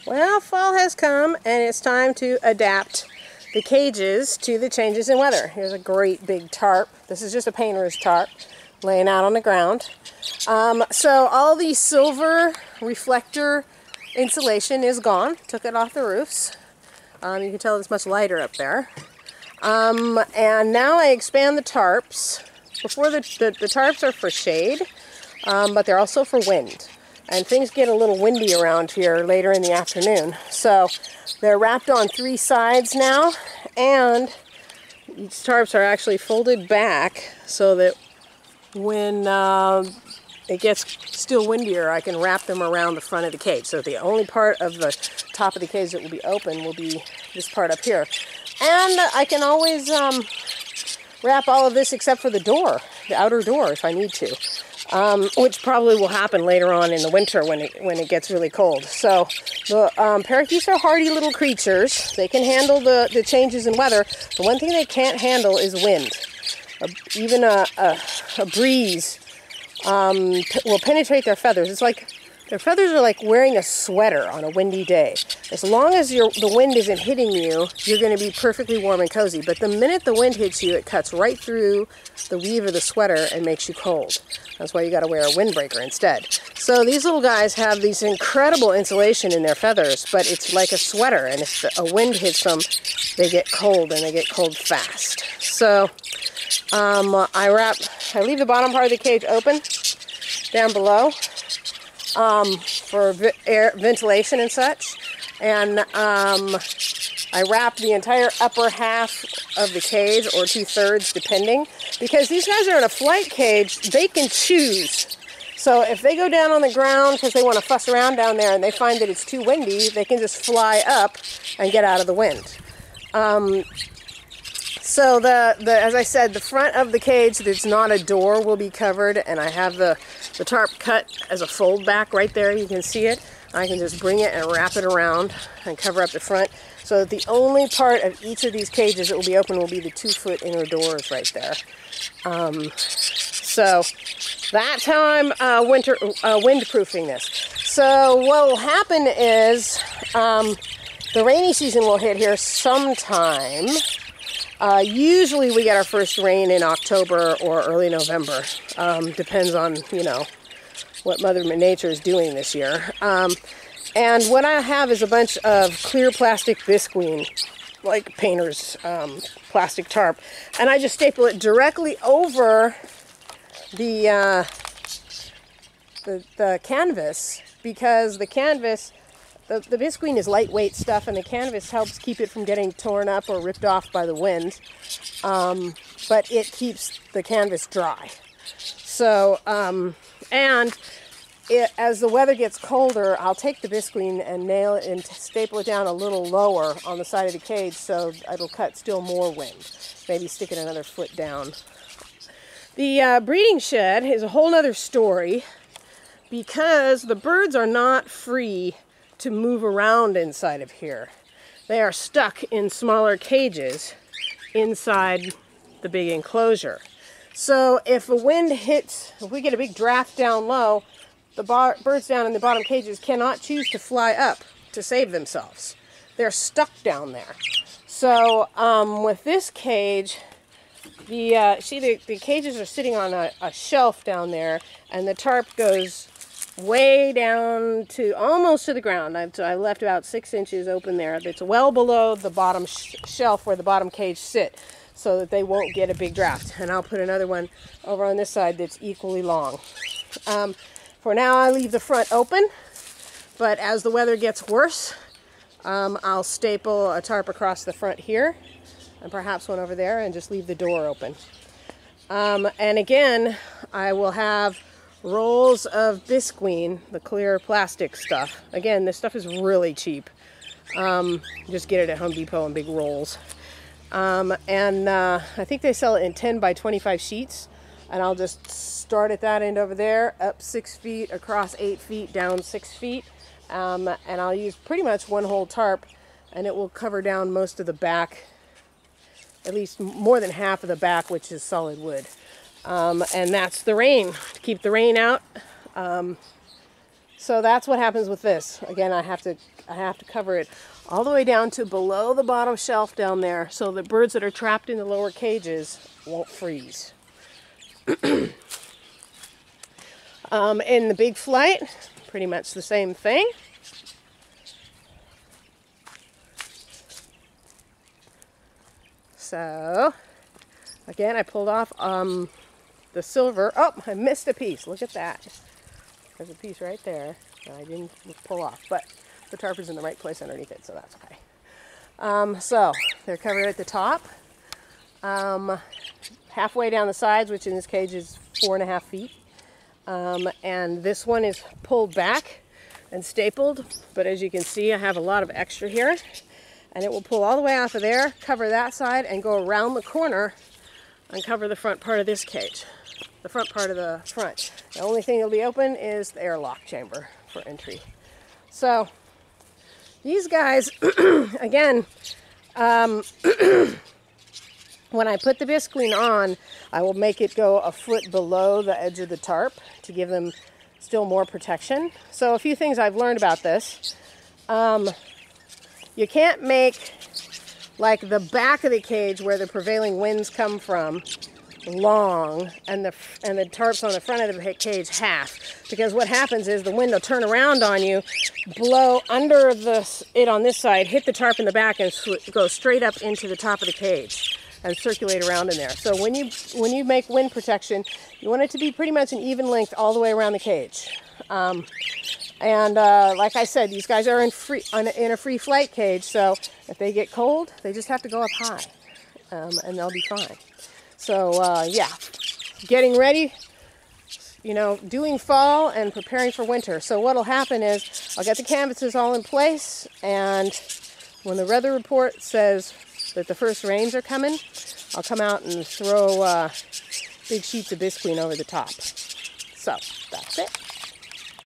Well, fall has come and it's time to adapt the cages to the changes in weather. Here's a great big tarp. This is just a painter's tarp laying out on the ground. So all the silver reflector insulation is gone. Took it off the roofs. You can tell it's much lighter up there. And now I expand the tarps. Before the tarps are for shade, but they're also for wind. And things get a little windy around here later in the afternoon. So they're wrapped on 3 sides now, and each tarps are actually folded back so that when it gets still windier, I can wrap them around the front of the cage. So the only part of the top of the cage that will be open will be this part up here. And I can always wrap all of this except for the door, the outer door, if I need to. Which probably will happen later on in the winter when it gets really cold. So the parakeets are hardy little creatures. They can handle the changes in weather. The one thing they can't handle is wind. Even a breeze will penetrate their feathers. It's like their feathers are like wearing a sweater on a windy day. As long as the wind isn't hitting you, you're going to be perfectly warm and cozy. But the minute the wind hits you, it cuts right through the weave of the sweater and makes you cold. That's why you got to wear a windbreaker instead. So these little guys have these incredible insulation in their feathers, but it's like a sweater, and if a wind hits them, they get cold, and they get cold fast. So I leave the bottom part of the cage open down below for air ventilation and such, and I wrap the entire upper half of the cage, or 2/3 depending, because these guys are in a flight cage. They can choose. So if they go down on the ground because they want to fuss around down there and they find that it's too windy, they can just fly up and get out of the wind. So as I said, the front of the cage that's not a door will be covered, and I have the tarp cut as a fold back right there. You can see it. I can just bring it and wrap it around and cover up the front. So the only part of each of these cages that will be open will be the 2-foot inner doors right there. So that's how I'm windproofing this. So what will happen is the rainy season will hit here sometime. Usually we get our first rain in October or early November. Depends on, what Mother Nature is doing this year. And what I have is a bunch of clear plastic bisqueen, like painter's plastic tarp. And I just staple it directly over the canvas, because the canvas, the bisqueen is lightweight stuff, and the canvas helps keep it from getting torn up or ripped off by the wind. But it keeps the canvas dry. So, as the weather gets colder, I'll take the bisqueen and nail it and staple it down a little lower on the side of the cage so it'll cut still more wind. Maybe stick it another foot down. The breeding shed is a whole other story, because the birds are not free to move around inside of here. They are stuck in smaller cages inside the big enclosure. So if a wind hits, if we get a big draft down low, the birds down in the bottom cages cannot choose to fly up to save themselves. They're stuck down there. So with this cage, the cages are sitting on a shelf down there, and the tarp goes way down to almost to the ground. I left about 6 inches open there. It's well below the bottom shelf where the bottom cage sit, so that they won't get a big draft. And I'll put another one over on this side that's equally long. For now, I leave the front open, but as the weather gets worse, I'll staple a tarp across the front here, and perhaps one over there, and just leave the door open. And again, I will have rolls of bisqueen, the clear plastic stuff. Again, this stuff is really cheap. Just get it at Home Depot in big rolls. I think they sell it in 10 by 25 sheets, and I'll just start at that end over there, up 6 feet, across 8 feet, down 6 feet, and I'll use pretty much one whole tarp, and it will cover down most of the back, at least more than half of the back, which is solid wood. And that's the rain, to keep the rain out. So that's what happens with this. Again, I have to cover it all the way down to below the bottom shelf down there, so the birds that are trapped in the lower cages won't freeze. In the big flight, pretty much the same thing. So, again, I pulled off the silver. Oh, I missed a piece. Look at that. There's a piece right there that I didn't pull off, but the tarp is in the right place underneath it, so that's okay. So, they're covered at the top. Halfway down the sides, which in this cage is 4.5 feet. And this one is pulled back and stapled, but as you can see, I have a lot of extra here. And it will pull all the way off of there, cover that side, and go around the corner and cover the front part of this cage. The front part of the front. The only thing that'll be open is the airlock chamber for entry. So, these guys, again, when I put the bisqueen on, I will make it go a foot below the edge of the tarp to give them still more protection. So a few things I've learned about this. You can't make like the back of the cage where the prevailing winds come from long and the tarps on the front of the cage half, because what happens is the wind will turn around on you, blow under it on this side, hit the tarp in the back, and go straight up into the top of the cage and circulate around in there. So when you make wind protection, you want it to be pretty much an even length all the way around the cage. Like I said, these guys are in a free flight cage, so if they get cold, they just have to go up high, and they'll be fine. So yeah, getting ready, doing fall and preparing for winter. So what'll happen is I'll get the canvases all in place, and when the weather report says that the first rains are coming, I'll come out and throw big sheets of bisqueen over the top. So that's it.